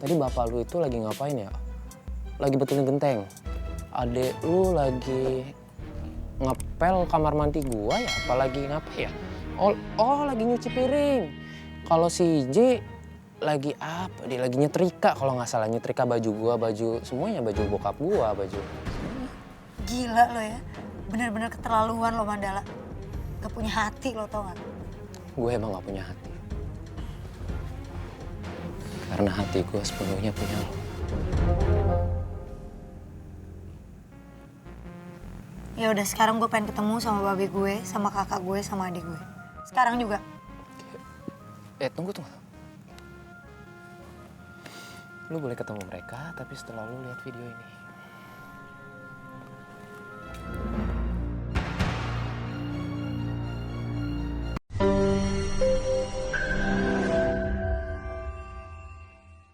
tadi bapak lu itu lagi ngapain ya? Lagi betulin genteng. Adek lu lagi ngepel kamar mandi gua ya? Apalagi ngapain ya? Oh lagi nyuci piring. Kalau si J lagi apa? Dia lagi nyetrika kalau nggak salah, nyetrika baju gua, baju semuanya, baju bokap gua, baju semuanya. Gila lo ya, bener-bener keterlaluan lo Mandala. Gak punya hati lo tau gak? Gue emang gak punya hati. Karena hati gue sepenuhnya punya lo. Ya udah sekarang gue pengen ketemu sama babe gue, sama kakak gue, sama adik gue. Sekarang juga. Tunggu. Lu boleh ketemu mereka, tapi setelah lu lihat video ini.